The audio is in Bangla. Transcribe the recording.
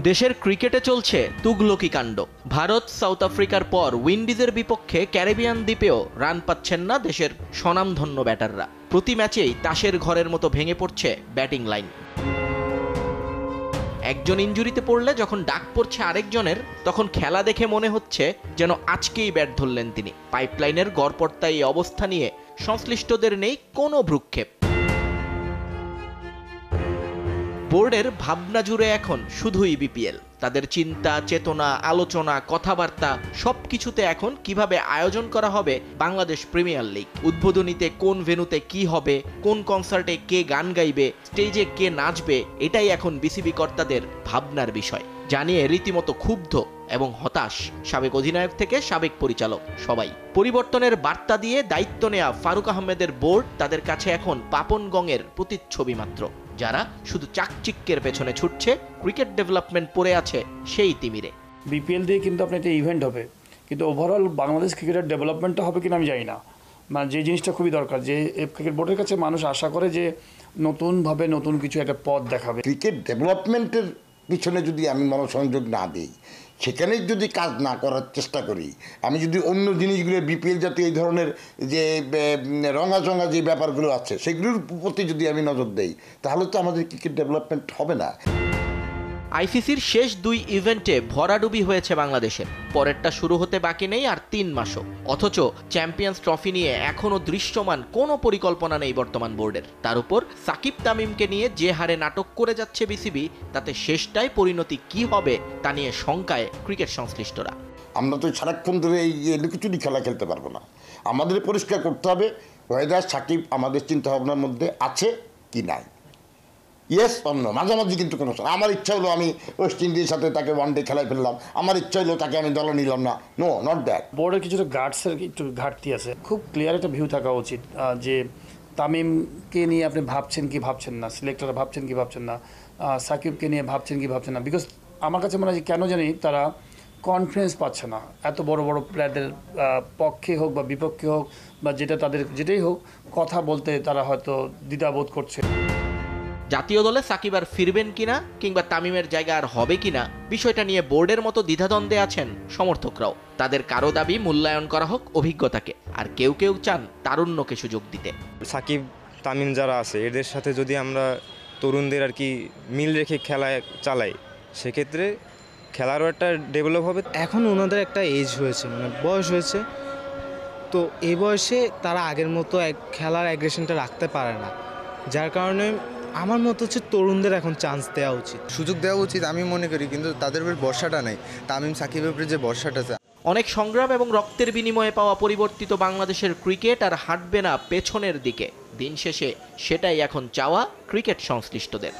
দেশের ক্রিকেটে চলছে তুগলকি কাণ্ড। ভারত সাউথ আফ্রিকার পর উইন্ডিজের বিপক্ষে ক্যারিবিয়ান দ্বীপেও রান পাচ্ছেন না দেশের স্বনামধন্য ব্যাটাররা। প্রতি ম্যাচেই তাসের ঘরের মতো ভেঙে পড়ছে ব্যাটিং লাইন। একজন ইনজুরিতে পড়লে যখন ডাক পড়ছে আরেকজনের, তখন খেলা দেখে মনে হচ্ছে যেন আজকেই ব্যাট ধরলেন তিনি। পাইপলাইনের গড়পড়তায় এই অবস্থা নিয়ে সংশ্লিষ্টদের নেই কোনো ভ্রুক্ষেপ। বোর্ডের ভাবনা জুড়ে এখন শুধুই বিপিএল। তাদের চিন্তা, চেতনা, আলোচনা, কথাবার্তা সবকিছুতে এখন কিভাবে আয়োজন করা হবে বাংলাদেশ প্রিমিয়ার লিগ। উদ্বোধনীতে কোন ভেন্যুতে কি হবে, কোন কনসার্টে কে গান গাইবে, স্টেজে কে নাচবে, এটাই এখন বিসিবি কর্তাদের ভাবনার বিষয়। জানিয়ে রীতিমতো ক্ষুব্ধ এবং হতাশ সাবেক অধিনায়ক থেকে সাবেক পরিচালক সবাই। পরিবর্তনের বার্তা দিয়ে দায়িত্ব নেয়া ফারুক আহমেদের বোর্ড তাদের কাছে এখন পাপন গঙের প্রতিচ্ছবি মাত্র, যারা শুধু চাকচিক্যের পেছনে ছুটছে, ক্রিকেট ডেভেলপমেন্ট পড়ে আছে সেই তিমিরে। বিপিএল দিয়ে কিন্তু আপনার একটা ইভেন্ট হবে, কিন্তু ওভারঅল বাংলাদেশ ক্রিকেটের ডেভেলপমেন্টটা হবে কিনা আমি জানি না। মানে যে জিনিসটা খুবই দরকার, যে ক্রিকেট বোর্ডের কাছে মানুষ আশা করে যে নতুনভাবে নতুন কিছু একটা পথ দেখাবে। ক্রিকেট ডেভেলপমেন্টের পিছনে যদি আমি মনোসংযোগ না দিই, সেখানে যদি কাজ না করার চেষ্টা করি, আমি যদি অন্য জিনিসগুলো বিপিএল জাতীয় এই ধরনের যে রঙাচঙা যে ব্যাপারগুলো আছে সেগুলোর প্রতি যদি আমি নজর দেই, তাহলে তো আমাদের ক্রিকেট ডেভেলপমেন্ট হবে না। আইসিসির শেষ 2 ইভেন্টে ভরাডুবি হয়েছে বাংলাদেশের। পরেরটা শুরু হতে বাকি নেই আর 3 মাসও। অথচ চ্যাম্পিয়ন্স ট্রফি নিয়ে এখনও দৃশ্যমান কোনো পরিকল্পনা নেই বর্তমান বোর্ডের। তার উপর সাকিব তামিমকে নিয়ে যে হারে নাটক করে যাচ্ছে বিসিবি, তাতে শেষটায় পরিণতি কি হবে তা নিয়ে শঙ্কায় ক্রিকেট সংশ্লিষ্টরা। আমরা তো সারাক্ষণ ধরে এই লুকোচুরি খেলা খেলতে পারবো না। আমাদের পরিষ্কার করতে হবে ওয়েদার সাকিব আমাদের চিন্তাভাবনার মধ্যে আছে কি নাই। ইয়েস অন্য মাঝামাঝি কিন্তু কোনো, আমার ইচ্ছা হলো আমি ওয়েস্ট ইন্ডিজের সাথে তাকে ওয়ানডে খেলায় ফেললাম, আমার ইচ্ছা হলো তাকে আমি দলে নিলাম না। No, not that. বোর্ডের কিছুটা গার্ডসের একটু ঘাটতি আছে। খুব ক্লিয়ার একটা ভিউ থাকা উচিত যে তামিমকে নিয়ে আপনি ভাবছেন কি ভাবছেন না, সিলেক্টররা ভাবছেন কি ভাবছেন না, সাকিবকে নিয়ে ভাবছেন কি ভাবছেন না। বিকজ আমার কাছে মনে হয় কেন জানি তারা কনফিডেন্স পাচ্ছে না। এত বড় বড় প্লেয়ারদের পক্ষে হোক বা বিপক্ষে হোক বা তাদের যেটাই হোক, কথা বলতে তারা হয়তো দ্বিধাবোধ করছে। জাতীয় দলে সাকিব আর ফিরবেন কিনা কিংবা তামিমের জায়গা আর হবে কিনা, বিষয়টা নিয়ে বোর্ডের মতো দ্বিধাদ্বন্দ্বে আছেন সমর্থকরাও। তাদের কারো দাবি মূল্যায়ন করা হোক অভিজ্ঞতাকে, আর কেউ কেউ চান তারুণ্যকে সুযোগ দিতে। সাকিব তামিম যারা আছে এদের সাথে যদি আমরা তরুণদের আর কি মিল রেখে খেলায় চালাই, সেক্ষেত্রে খেলারও একটা ডেভেলপ হবে। এখন ওনাদের একটা এজ হয়েছে, মানে বয়স হয়েছে, তো এই বয়সে তারা আগের মতো খেলার অ্যাগ্রেশনটা রাখতে পারে না। যার কারণে আমার মত হচ্ছে তরুণদের এখন চান্স দেওয়া উচিত, সুযোগ দেওয়া উচিত আমি মনে করি। কিন্তু তাদের উপর ভরসাটা নাই, তামিম সাকিবের উপরে যে ভরসাটা আছে। অনেক সংগ্রাম এবং রক্তের বিনিময়ে পাওয়া পরিবর্তিত বাংলাদেশের ক্রিকেট আর হাঁটবে না পেছনের দিকে। দিন শেষে সেটাই এখন চাওয়া ক্রিকেট সংশ্লিষ্টদের।